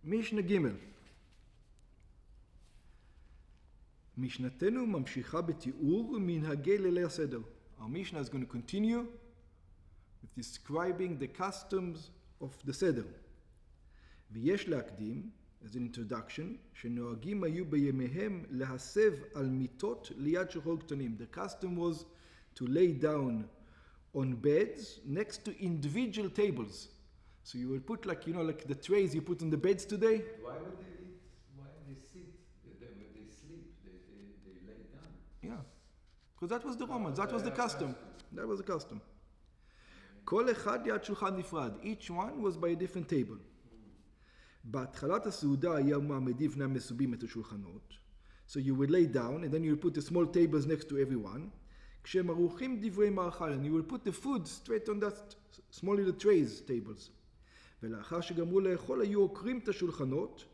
Mishnah Gimel. משנתנו ממשיכה בתיאור מנהגי ליל הסדר. Our Mishnah is going to continue with describing the customs of the Seder. ויש להקדים, as an introduction, שנוהגים היו בימיהם להסב על מיטות ליד שחור קטנים. The custom was to lay down on beds next to individual tables. So you will put like the trays you put on the beds today. Why would they eat? Why they sit? They sleep. They lay down. Yeah, because that was the Romans. That was the custom. That was the custom. כל אחד ליד שולחן נפרד. Each one was by a different table. בהתחלת הסעודה היה מעמדים לפני המסובים את השולחנות. So you would lay down and then you would put the small tables next to everyone. כשהם ערוכים דברי מאכל, and you will put the food straight on that small little trays tables. ולאחר שגמרו לאכול היו עוקרים את השולחנות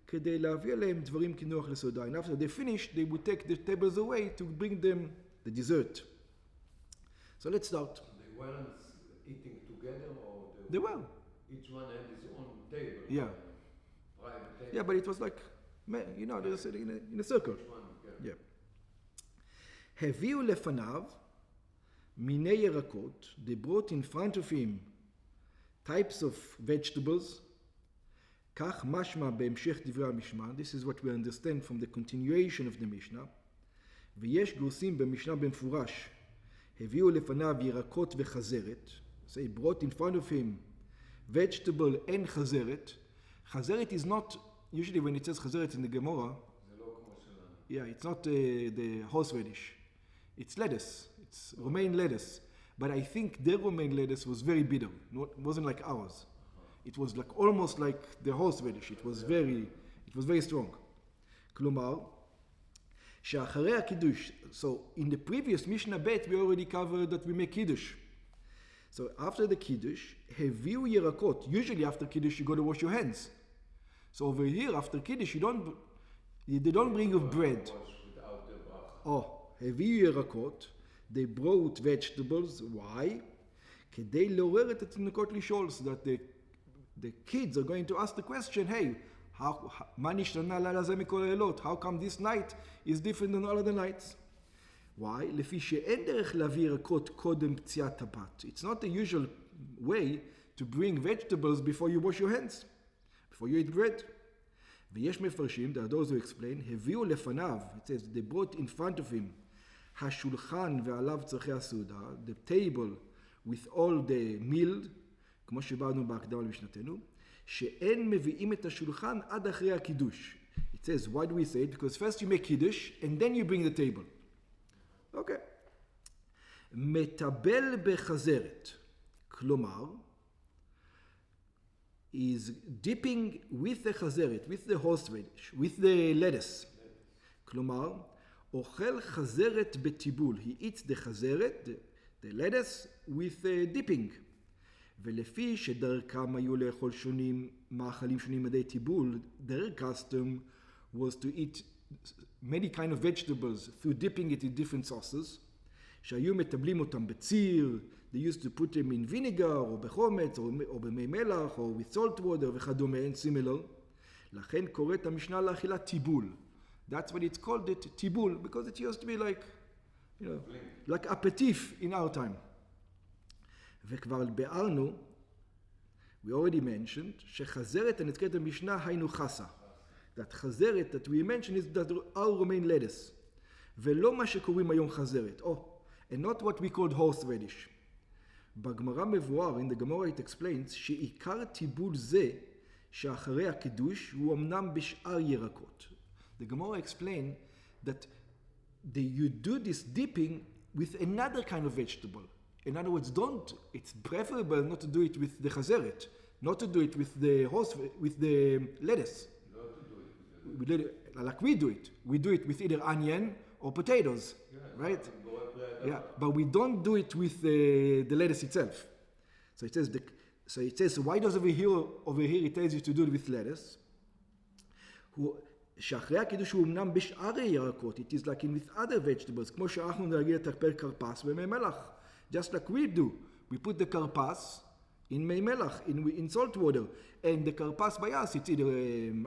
כדי להביא עליהם דברים כנוח לסעודה. And after they finished, they would take the tables away to bring them the dessert. So let's start. They weren't eating together, or they were. Each one had his own table. Yeah. Private table. Yeah, but it was like, they're sitting in a circle. Each one, yeah. הביאו לפניו מיני ירקות. They brought in front of him types of vegetables. כך משמע בהמשך דברי המשנה. This is what we understand from the continuation of the Mishnah. ויש גורסים במשנה במפורש. הביאו לפניו ירקות וחזרת. So he brought in front of him vegetable and חזרת. חזרת is not, usually when it says חזרת in the Gemara, yeah, it's not the horseradish. It's lettuce. It's romaine lettuce. But I think their romaine lettuce was very bitter. It wasn't like ours. It was like almost like the horseradish. It was very strong. כלומר, שאחרי הקידוש, so in the previous Mishnah Bet we already covered that we make kiddush. So after the kiddush, הביאו ירקות. Usually after kiddush you go to wash your hands. So over here after kiddush they don't bring you bread. הביאו ירקות. They brought vegetables. Why? כדי לעורר את התינוקות לשאול, so that the kids are going to ask the question, hey, מה נשתנה הלילה הזה מכל הלילות? How come this night is different than all other nights? Why? לפי שאין דרך להביא ירקות קודם פציעת הבת. It's not the usual way to bring vegetables before you wash your hands, before you eat bread. ויש מפרשים, there are those who explain, הביאו לפניו, it says, they brought in front of him, השולחן ועליו צרכי הסעודה, the table with all the meal, כמו שבאנו בהקדמה למשנתנו, שאין מביאים את השולחן עד אחרי הקידוש. It says, why do we say it? Because first you make kiddush and then you bring the table. Okay. מטבל בחזרת, כלומר, is dipping with the חזרת, with the horseradish, with the lettuce. כלומר, אוכל חזרת בטיבול. He eats the חזרת, the lettuce, with dipping. ולפי שדרכם היו לאכול מאכלים שונים מדי טיבול, their custom was to eat many kind of vegetables through dipping it in different sauces, שהיו מטבלים אותם בציר, they used to put them in vinegar, או בחומץ, או במי מלח, או with salt water וכדומה, and similar. לכן קוראת המשנה לאכילת טיבול. That's what it's called, it tibul, because it used to be like, like aperitif in our time. וכבר ביארנו, we already mentioned, שחזרת הנזכרת במשנה היינו חסה. That חזרת that we mentioned is that our romaine lettuce. ולא מה שקוראים היום חזרת. And not what we called horseradish. בגמרא מבואר, in the Gemara it explains, שעיקר טיבול זה, שאחרי הקידוש, הוא אמנם בשאר ירקות. The Gemara explained that you do this dipping with another kind of vegetable. In other words, it's preferable not to do it with the chazeret, not to do it with the lettuce. Not to do it. Like we do it. We do it with either onion or potatoes, right? Yeah, but we don't do it with the lettuce itself. So it says, why does over here it tells you to do it with lettuce? שאחרי הקידוש הוא אמנם בשאר הירקות, it is like in with other vegetables, כמו שאנחנו נרגיל לטפל כרפס במי מלח. Just like we do, we put the karpas in mei melach, in salt water. And the karpas bayas, it's either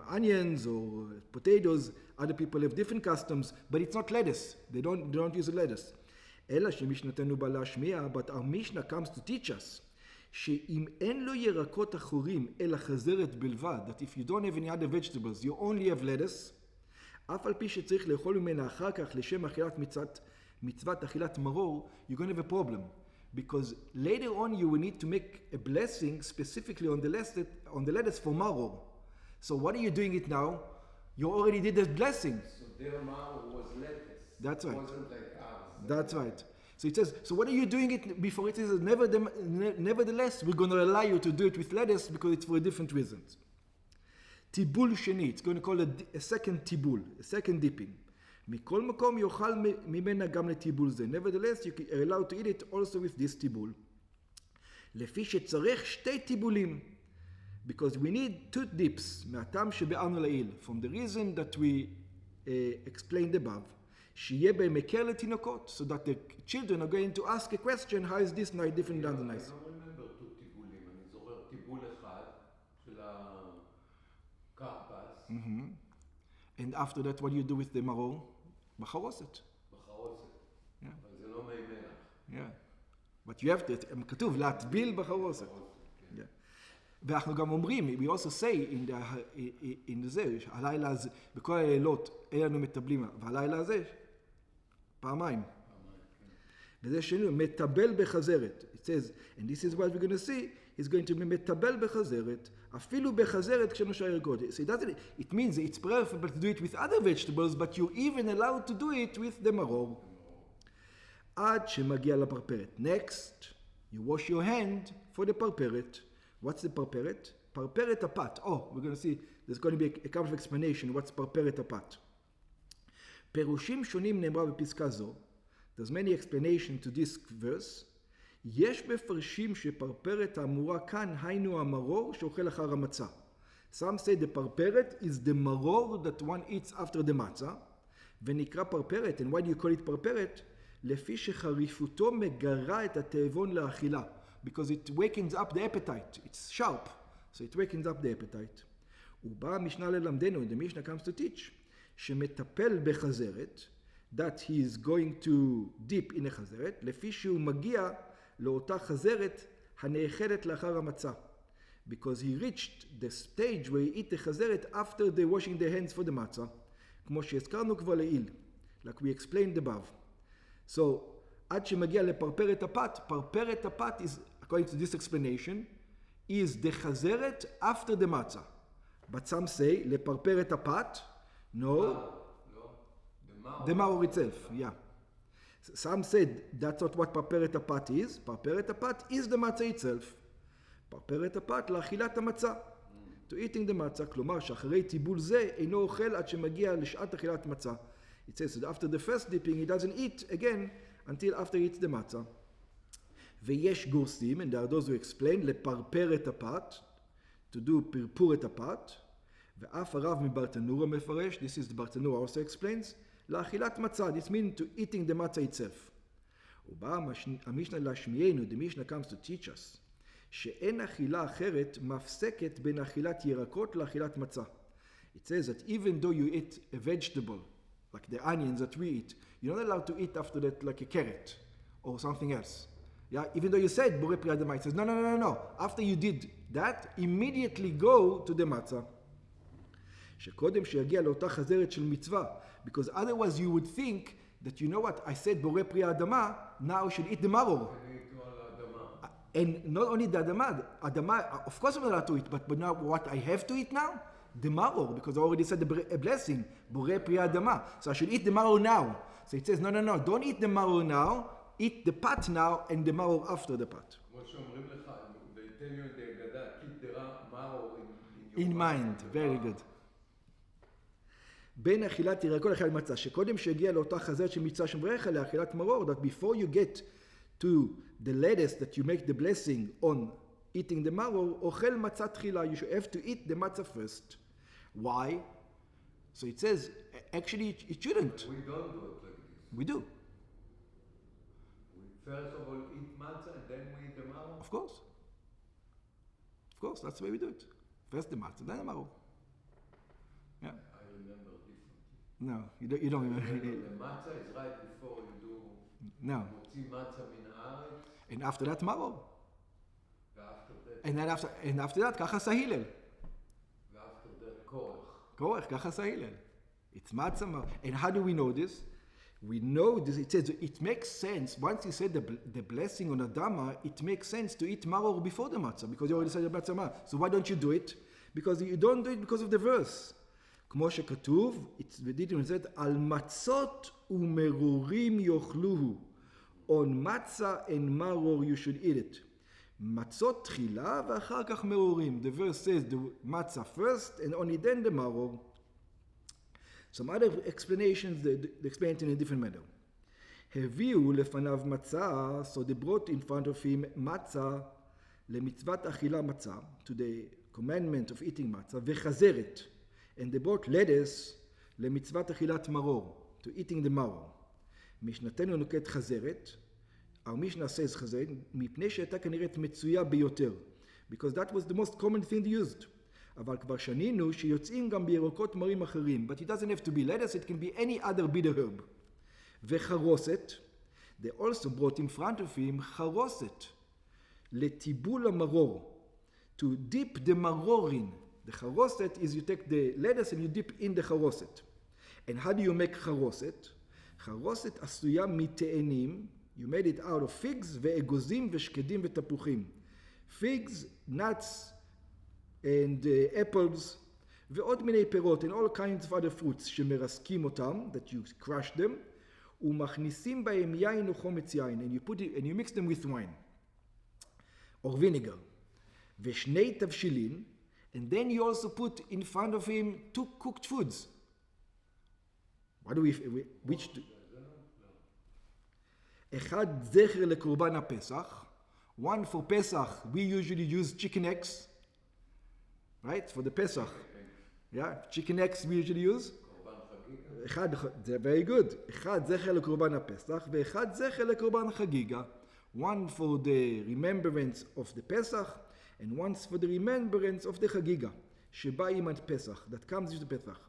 onions or potatoes. Other people have different customs, but it's not lettuce. They don't use lettuce. אלא שמשנתנו בא להשמיע, but our Mishnah comes to teach us, שאם אין לו ירקות אחורים אלא חזרת בלבד, that if you don't have any other vegetables, you only have lettuce, אף על פי שצריך לאכול ממנה אחר כך לשם אכילת מצוות אכילת מרור, you're going to have a problem. Because later on you will need to make a blessing specifically on the lettuce for maror. So what are you doing it now? You already did the blessing. So their maror was lettuce. That's right. It wasn't like ours. That's right. So it says, so what are you doing it before? It says, nevertheless, we're going to allow you to do it with lettuce because it's for different reasons. Tibul sheni, it's going to call it a second tibul, a second dipping. מכל מקום יאכל ממנה גם לטיבול זה. Nevertheless, you are allowed to eat it also with this טיבול. לפי שצריך שתי טיבולים. Because we need two dips, מהטעם שבארנו לעיל. From the reason that we explained above. שיהיה בהם מקר לתינוקות. So that the children are going to ask a question, how is this night different than the night? I don't remember two טיבולים. אני זוכר טיבול אחד של הקרפס. And after that, what do you do with the maror? בחרוסת. בחרוסת. Yeah. אבל זה לא מי מלח. Yeah. But you have to, כתוב, להטביל בחרוסת. Yeah. ואנחנו גם אומרים, we also say in זה, הלילה הזה, בכל הלילות, אין לנו מטבלים, והלילה הזה, פעמיים. וזה שני, מטבל בחזרת. It says, and this is what we're going to see, he's going to be מטבל בחזרת, אפילו בחזרת כשנושע ירקות. So it means it's preferable to do it with other vegetables, but you're even allowed to do it with the maror. עד שמגיע לפרפרת. Next, you wash your hand for the פרפרת. What's the פרפרת? פרפרת הפת. Oh, we're going to see, there's going to be a couple of explanation, what's פרפרת הפת. פירושים שונים נאמרה בפסקה זו. There's many explanation to this verse. יש מפרשים שפרפרת האמורה כאן היינו המרור שאוכל אחר המצה. Some say the פרפרת is the maror that one eats after the matzah. ונקרא פרפרת, and why do you call it פרפרת? לפי שחריפותו מגרה את התאבון לאכילה. Because it wakens up the appetite. It's sharp. So it wakens up the appetite. ובא המשנה ללמדנו, the Mishnah comes to teach, שמטפל בחזרת, that he is going to dip in a חזרת, לפי שהוא מגיע לאותה חזרת הנאכלת לאחר המצה. Because he reached the stage where he eat the חזרת after the washing the hands for the matzah. כמו שהזכרנו כבר לעיל. Like we explained above. So, עד שמגיע לפרפרת הפת, פרפרת הפת is, according to this explanation, is the חזרת after the matzah. But some say, לפרפרת הפת, no, the maror itself, yeah. Some said that's not what פרפרת הפת is. פרפרת הפת is the matzah itself. פרפרת הפת לאכילת המצה. To eating the matzah, כלומר שאחרי טיבול זה אינו אוכל עד שמגיע לשעת אכילת מצה. It says that after the first dipping he doesn't eat again until after he eats the matzah. ויש גורסים, and there are those who explain, לפרפרת הפת, to do פרפורת הפת, ואף הרב מברטנורה מפרש, this is the Bartenura also explains, לאכילת מצה, this means to eating the matzah itself. ובא המשנה להשמיענו, the Mishnah comes to teach us, שאין אכילה אחרת מפסקת בין אכילת ירקות לאכילת מצה. It says that even though you eat a vegetable, like the onions that we eat, you're not allowed to eat after that like a carrot or something else. Yeah, even though you said borei pri adama, it says no. After you did that, immediately go to the matzah. שקודם שיגיע לאותה חזרת של מצווה, because otherwise you would think that, you know what, I said borei pri adama, now I should eat the maror. And not only the adama, of course I'm not allowed to eat, but now what I have to eat now? The maror, because I already said a blessing, borei pri adama. So I should eat the maror now. So it says, no, don't eat the maror now, eat the pat now and the maror after the pat. They tell you in the Agada, keep the maror in mind, very good. בין אכילת ירקות לאכילת מצה, שקודם שהגיע לאותה חזרת של מצווה שמברך עליה, אכילת מרור, that before you get to the lettuce that you make the blessing on eating the maror, אוכל מצה תחילה, you should have to eat the matzah first. Why? So it says, actually it shouldn't. We don't do it like this. We do. We first of all eat matzah and then we eat the maror? Of course. course, that's the way we do it. First the matzah, then the maror. Yeah. I remember differently. No, you don't remember. The matzah is right before you do. No. מוציא matzah מן הארץ. And after that, maror. ואפter that. And after that, ככה עשה הלל. ואפter that, korach. Korach, ככה עשה הלל. It's matzah, maror. And how do we know this? We know this. It says it makes sense. Once you said the blessing on Adama, it makes sense to eat maror before the matzah because you already said the matzah. So why don't you do it? Because you don't do it because of the verse. כמו שכתוב, ודיתם את זה, על מצות ומרורים יאכלוהו. On matzah and maror you should eat it. מצות תחילה ואחר כך מרורים. The verse says the matzah first and only then the maror. Some other explanations, they explain it in a different manner. הביאו לפניו מצה, so they brought in front of him מצה, למצוות אכילה מצה, to the commandment of eating מצה, וחזרת, and they brought lettuce, למצוות אכילת מרור, to eating the maror. משנתנו נוקט חזרת, our Mishnah says חזרת, מפני שהייתה כנראית מצויה ביותר, because that was the most common thing used. אבל כבר שנינו שיוצאים גם בירקות מרים אחרים. But it doesn't have to be lettuce, it can be any other bitter herb. וחרוסת, they also brought in front of him חרוסת, לטיבול המרור, to dip the maror in. The חרוסת is you take the lettuce and you dip in the חרוסת. And how do you make חרוסת? חרוסת עשויה מתאנים, you made it out of figs ואגוזים ושקדים ותפוחים. Figs, nuts, and apples, ועוד מיני פירות, and all kinds of other fruits, שמרסקים אותם, that you crush them, ומכניסים בהם יין או חומץ יין, and you put it, and you mix them with wine, or vinegar, ושני תבשילין, and then you also put in front of him 2 cooked foods. What do which do? אחד זכר לקורבן הפסח, one for Pesach, we usually use chicken eggs, right, for the Pesach. Yeah, chicken eggs we usually use. Very good. אחד זכר לקורבן הפסח, ואחד זכר לקורבן חגיגה. One for the remembrance of the Pesach, and one for the remembrance of the חגיגה, שבא עם הפסח, that comes with the Pesach.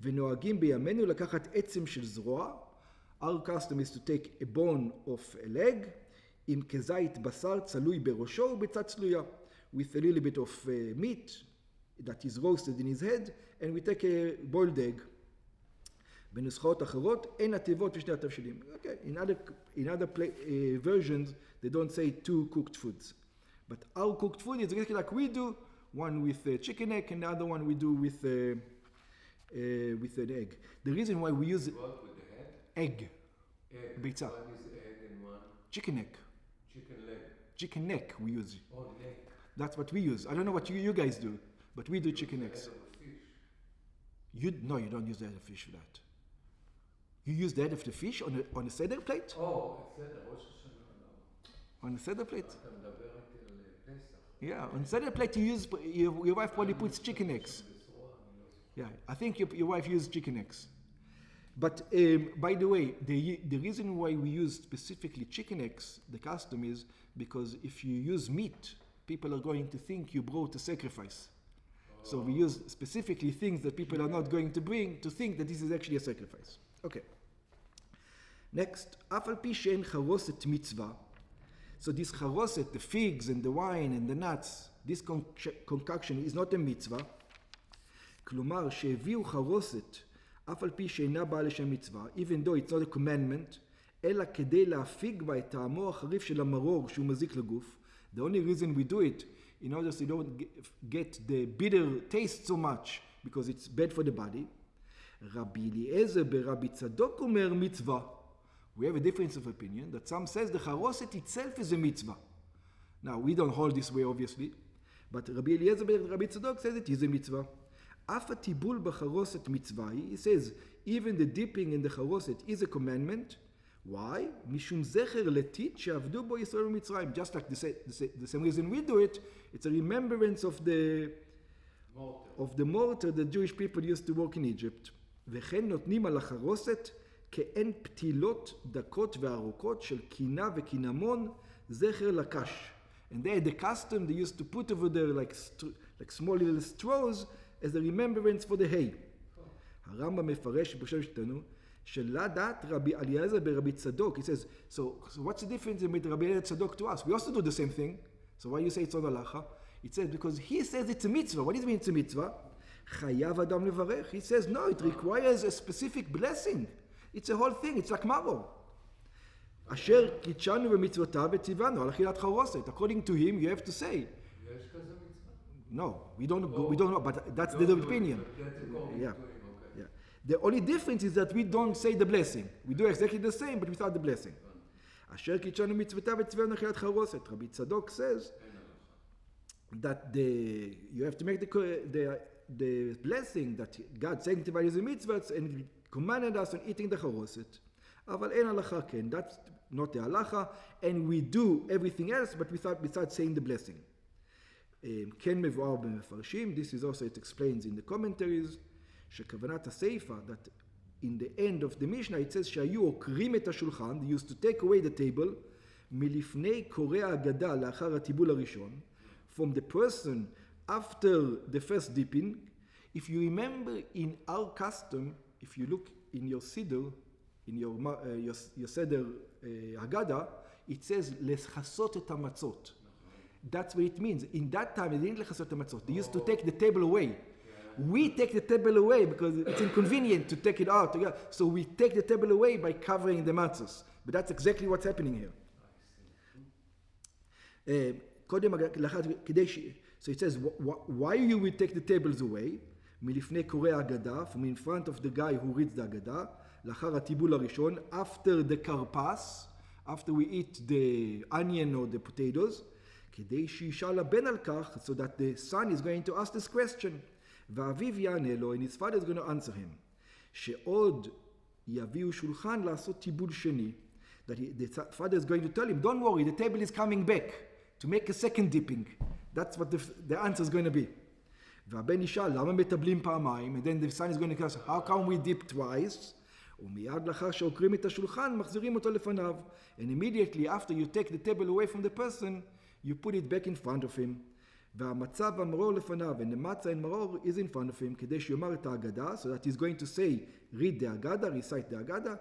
ונוהגים בימינו לקחת עצם של זרוע. Our custom is to take a bone of a leg, עם כזית בשר צלוי בראשו ובצד צלויה, with a little bit of meat that is roasted in his head, and we take a boiled egg. בנוסחאות אחרות אין התיבות ושני התבשילים. Okay, in other versions they don't say 2 cooked foods, but our cooked food is exactly like we do, one with chicken egg and the other one we do with an egg. The reason why we use What with the head? egg, ביצה. One is egg and one chicken egg, chicken leg. chicken neck we use. Oh, neck. That's what we use. I don't know what you guys do, but we do chicken eggs. Head of a fish. You don't use the head of fish for that. You use the head of the fish on a seder plate? Oh, בסדר, ראש השנה, לא. On a seder plate? אתה מדבר איתי על פסח. Yeah, on seder plate you use, your wife probably puts chicken eggs. Yeah, I think your wife uses chicken eggs. But by the way, the reason why we use specifically chicken eggs, the custom is because if you use meat, people are going to think you brought a sacrifice. So we use specifically things that people are not going to bring to think that this is actually a sacrifice. Okay. Next, אף על פי שאין חרוסת מצווה. So this חרוסת, the figs and the wine and the nuts, this concoction is not a mitzvah. כלומר, שהביאו חרוסת, אף על פי שאינה באה לשם מצווה, even though it's not a commandment, אלא כדי להפיג בה את טעמו החריף של המרור שהוא מזיק לגוף. The only reason we do it, in order so you don't get the bitter taste so much, because it's bad for the body. רבי אליעזר ברבי צדוק אומר מצווה. We have a difference of opinion that some says the charoset itself is a mitzvah. Now, we don't hold this way, obviously, but Rabbi Eliezer ben Rabbi Tzadok says it is a mitzvah. אף הטיבול בחרוסת מצווה, he says, even the dipping in the charoset is a commandment. Why? משום זכר לטיט שעבדו בו ישראל ומצרים. Just like the same reason we do it, it's a remembrance of the mortar that Jewish people used to work in Egypt. וכן נותנים על החרוסת כאין פתילות דקות וארוכות של קינה וקינמון זכר לקש. And they had the custom, they used to put over there like small little straws as a remembrance for the hay. הרמב"ם מפרש בפרשת שלנו, שלא דעת רבי אליעזר ברבי צדוק. He says, so what's the difference with Rabbi Eliezer Tzadok to us? We also do the same thing. So why you say it's on halacha? It says, because he says it's a mitzvah. What does it mean it's a mitzvah? חייב אדם לברך. He says, no, it requires a specific blessing. It's a whole thing, it's like maror. אשר קידשנו במצוותיו וציוונו על אכילת חרוסת. According to him, you have to say. יש כזה מצווה? No, we don't know, but that's the opinion. Yeah. Yeah. The only difference is that we don't say the blessing. We do exactly the same, but without the blessing. אשר קידשנו מצוותיו וציוונו אכילת חרוסת. רבי צדוק says that you have to make the blessing that God sanctified his mitzvahs and commanded us on eating the charoset. אבל אין הלכה כן, that's not the halacha, and we do everything else, but besides saying the blessing. כן מבואר במפרשים, this is also, it explains in the commentaries, שכוונת הסייפה, that in the end of the Mishnah, it says שהיו עוקרים את השולחן, they used to take away the table, מלפני קורא ההגדה לאחר הטיבול הראשון, from the person after the first dipping. If you remember in our custom, if you look in your siddur, in your seder Haggadah, it says lechasot et hamatzot. That's what it means. In that time, they didn't lechasot hamatzot. They used to take the table away. We take the table away because it's inconvenient to take it out. So we take the table away by covering the matzahs. But that's exactly what's happening here. So it says, why you will take the tables away? מלפני קורא ההגדה, from in front of the guy who reads the הגדה, לאחר הטיבול הראשון, after the karpas, after we eat the onion or the potatoes, כדי שישאל הבן על כך, so that the son is going to ask this question, ואביו יענה לו, and his father is going to answer him, שעוד יביאו שולחן לעשות טיבול שני, that the father is going to tell him, don't worry, the table is coming back, to make a second dipping. That's what the answer is going to be. והבן ישאל, למה מטבלים פעמיים? And then the son is going to ask, how come we dip twice? ומיד לאחר שעוקרים את השולחן, מחזירים אותו לפניו. And immediately after you take the table away from the person, you put it back in front of him. והמצה והמרור לפניו, and the matzah and maror is in front of him, כדי שיאמר את ההגדה, so that he's going to say, read the agada, recite the agada.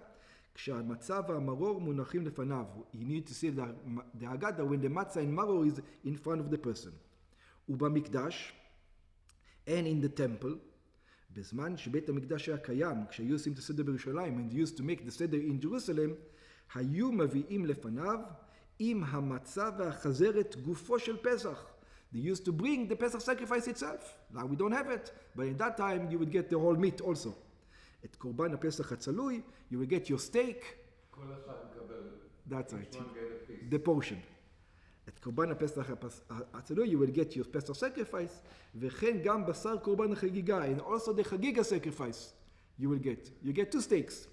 כשהמצה והמרור מונחים לפניו, you need to say the agada when the matzah and maror is in front of the person. ובמקדש, and in the temple, בזמן שבית המקדש היה קיים, כשהיו עושים את הסדר בירושלים, and used to make the סדר in Jerusalem, היו מביאים לפניו עם המצה והחזרת גופו של פסח. They used to bring the Pesach sacrifice itself. Now we don't have it, but in that time you would get the whole meat also. את קורבן הפסח הצלוי, you will get your steak. כל אחד מקבל. That's right. The portion. את קורבן הפסח הצלוי, you will get your Pesach sacrifice, וכן גם בשר קורבן החגיגה, and also the חגיגה sacrifice you will get. You get 2 steaks.